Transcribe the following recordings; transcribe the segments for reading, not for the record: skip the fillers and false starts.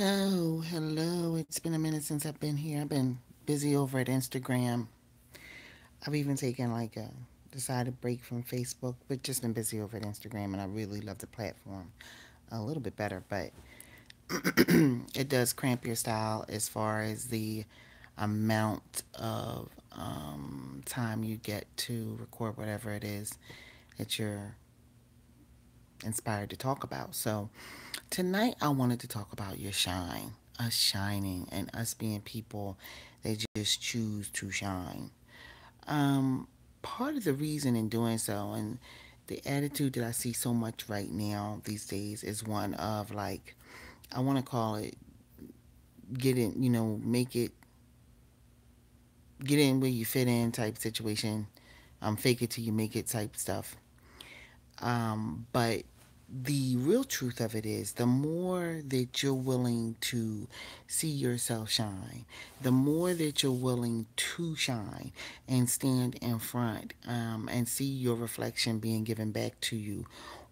Oh, hello. It's been a minute since I've been here. I've been busy over at Instagram. I've even taken like a decided break from Facebook, but just been busy over at Instagram, and I really love the platform a little bit better, but it does cramp your style as far as the amount of time you get to record whatever it is that you're inspired to talk about. So tonight I wanted to talk about your shine, us shining, and us being people that just choose to shine. Um, Part of the reason in doing so, and the attitude that I see so much right now these days, is one of like, I want to call it get in, make it, get in where you fit in type situation, fake it till you make it type stuff. But the real truth of it is the more that you're willing to see yourself shine, the more that you're willing to shine and stand in front and see your reflection being given back to you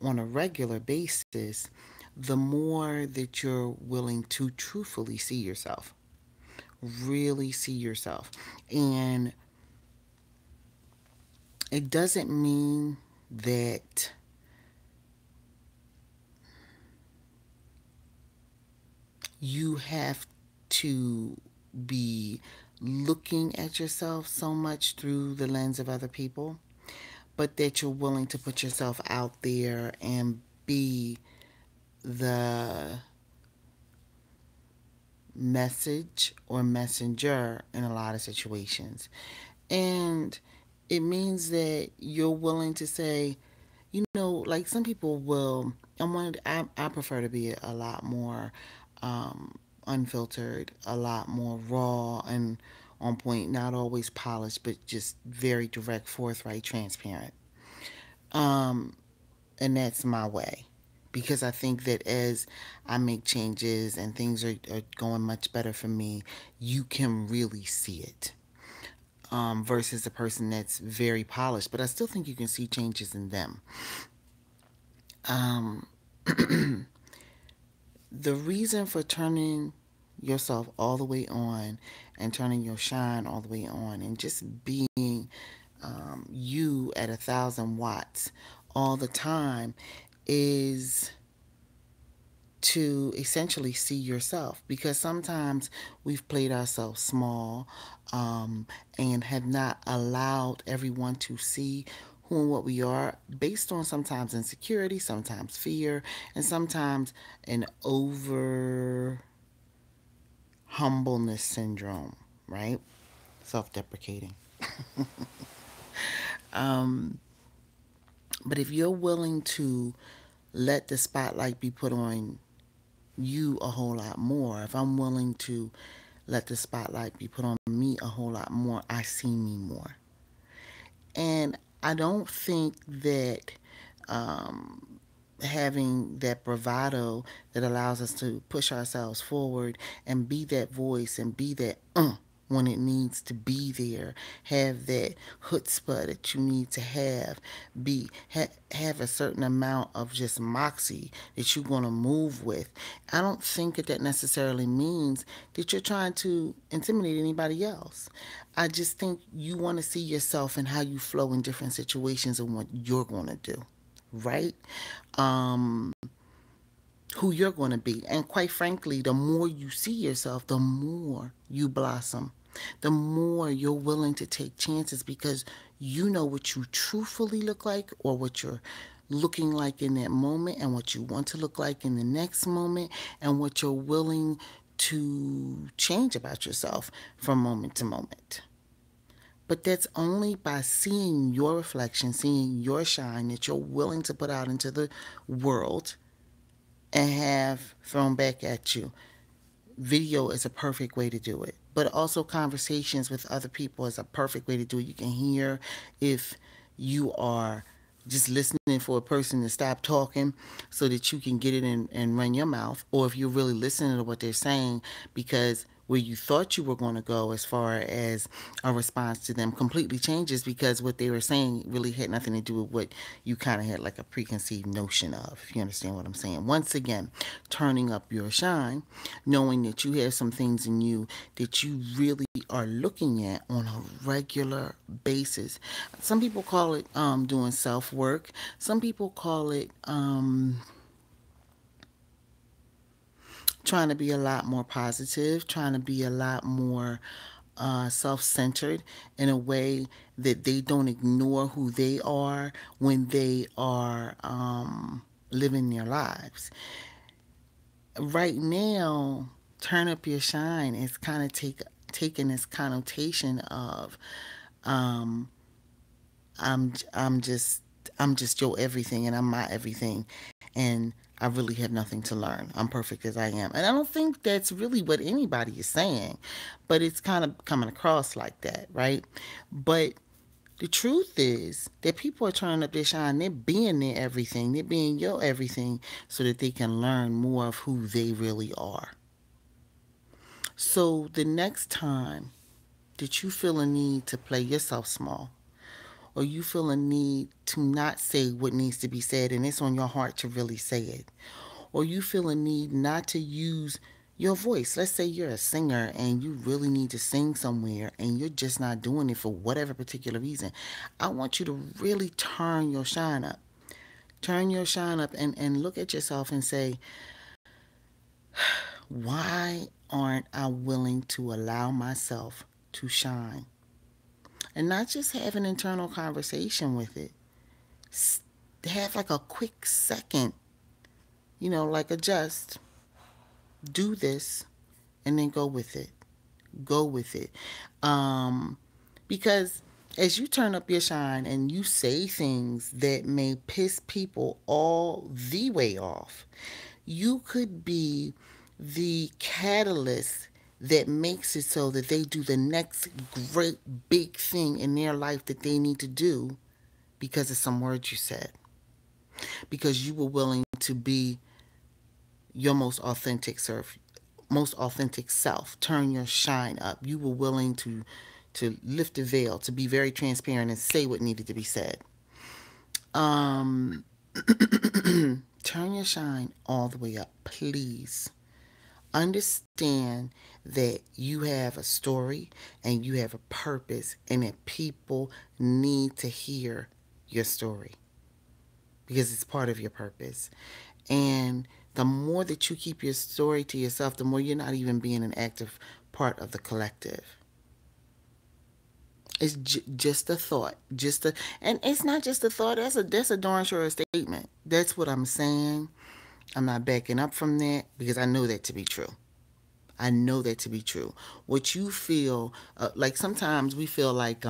on a regular basis, the more that you're willing to truthfully see yourself, really see yourself. And it doesn't mean that you have to be looking at yourself so much through the lens of other people, but that you're willing to put yourself out there and be the message or messenger in a lot of situations. And it means that you're willing to say, like some people will. I prefer to be a lot more unfiltered, a lot more raw and on point, not always polished, but just very direct, forthright, transparent. Um, and that's my way. Because I think that as I make changes and things are going much better for me, you can really see it. Versus a person that's very polished, but I still think you can see changes in them. Um, the reason for turning yourself all the way on and turning your shine all the way on and just being you at 1,000 watts all the time is to essentially see yourself, because sometimes we've played ourselves small and have not allowed everyone to see who and what we are, based on sometimes insecurity, sometimes fear, and sometimes an over humbleness syndrome, right? Self deprecating. um, but if you're willing to let the spotlight be put on you a whole lot more, if I'm willing to let the spotlight be put on me a whole lot more, I see me more. And I don't think that having that bravado that allows us to push ourselves forward and be that voice and be that when it needs to be there, have that chutzpah that you need to have a certain amount of just moxie that you're going to move with. I don't think that necessarily means that you're trying to intimidate anybody else. I just think you want to see yourself and how you flow in different situations and what you're going to do, right? Um, who you're going to be. And quite frankly, the more you see yourself, the more you blossom. The more you're willing to take chances because you know what you truthfully look like, or what you're looking like in that moment, and what you want to look like in the next moment, and what you're willing to change about yourself from moment to moment. But that's only by seeing your reflection, seeing your shine that you're willing to put out into the world and have thrown back at you. Video is a perfect way to do it, but also conversations with other people is a perfect way to do it. You can hear if you are just listening for a person to stop talking so that you can get it and run your mouth, or if you're really listening to what they're saying, because where you thought you were going to go as far as a response to them completely changes, because what they were saying really had nothing to do with what you kind of had like a preconceived notion of, if you understand what I'm saying. Once again, turning up your shine, knowing that you have some things in you that you really are looking at on a regular basis. Some people call it doing self work. Some people call it trying to be a lot more positive, trying to be a lot more self centered in a way that they don't ignore who they are when they are living their lives. Right now, turn up your shine is kind of taking this connotation of um, I'm just your everything and I'm my everything, and I really have nothing to learn. I'm perfect as I am. And I don't think that's really what anybody is saying, but it's kind of coming across like that, right? But the truth is that people are turning up their shine. They're being their everything. They're being your everything so that they can learn more of who they really are. So the next time that you feel a need to play yourself small, or you feel a need to not say what needs to be said and it's on your heart to really say it, or you feel a need not to use your voice. Let's say you're a singer and you really need to sing somewhere and you're just not doing it for whatever particular reason. I want you to really turn your shine up. Turn your shine up and look at yourself and say, why aren't I willing to allow myself to shine? And not just have an internal conversation with it. Have like a quick second, like adjust, do this, and then go with it. Go with it. Because as you turn up your shine and you say things that may piss people all the way off, you could be the catalyst that makes it so that they do the next great big thing in their life that they need to do because of some words you said. Because you were willing to be your most authentic self. Turn your shine up. You were willing to lift the veil, to be very transparent and say what needed to be said. Um, turn your shine all the way up, please. Understand that you have a story and you have a purpose, and that people need to hear your story because it's part of your purpose. And the more that you keep your story to yourself, the more you're not even being an active part of the collective. It's just a thought, and it's not just a thought. That's a darn sure statement. That's what I'm saying. I'm not backing up from that because I know that to be true. I know that to be true. What you feel, like sometimes we feel like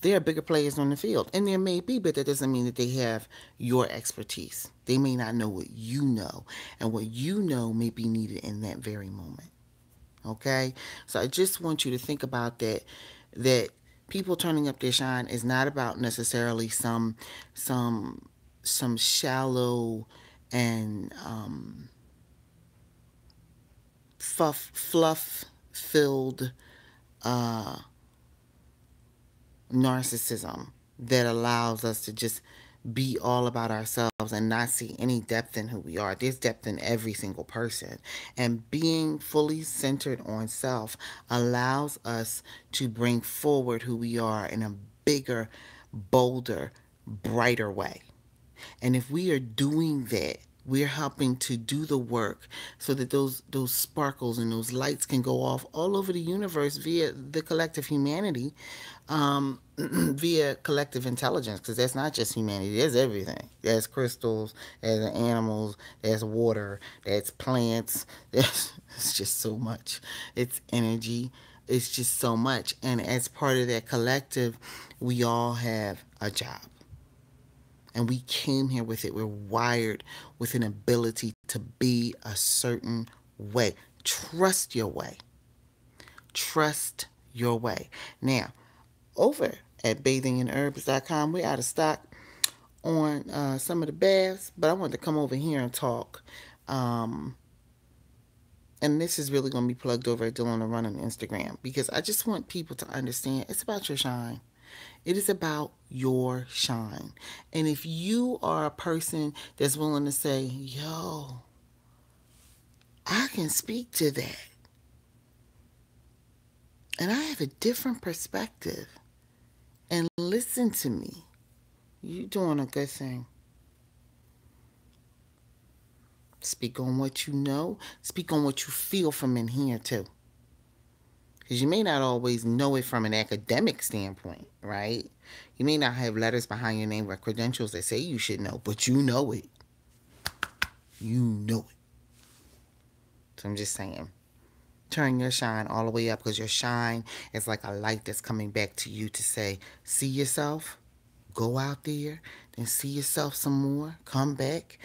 there are bigger players on the field, and there may be, but that doesn't mean that they have your expertise. They may not know what you know, and what you know may be needed in that very moment. Okay, so I just want you to think about that. That people turning up their shine is not about necessarily some some shallow and fluff filled uh, narcissism that allows us to just be all about ourselves and not see any depth in who we are. There's depth in every single person. And being fully centered on self allows us to bring forward who we are in a bigger, bolder, brighter way. And if we are doing that, we're helping to do the work so that those sparkles and those lights can go off all over the universe via the collective humanity, via collective intelligence, because that's not just humanity, there's everything. There's crystals, there's animals, there's water, there's plants, it's just so much. It's energy, it's just so much. And as part of that collective, we all have a job. And we came here with it. We're wired with an ability to be a certain way. Trust your way. Trust your way. Now, over at bathingandherbs.com, we're out of stock on some of the baths, but I wanted to come over here and talk and and this is really going to be plugged over at Dylan to Run on Instagram, because I just want people to understand it's about your shine. It is about your shine. And if you are a person that's willing to say, yo, I can speak to that, and I have a different perspective, and listen to me, you're doing a good thing. Speak on what you know. Speak on what you feel from in here, too. Because you may not always know it from an academic standpoint, right? You may not have letters behind your name or credentials that say you should know, but you know it. You know it. So I'm just saying, turn your shine all the way up, because your shine is like a light that's coming back to you to say, see yourself, go out there, then see yourself some more, come back,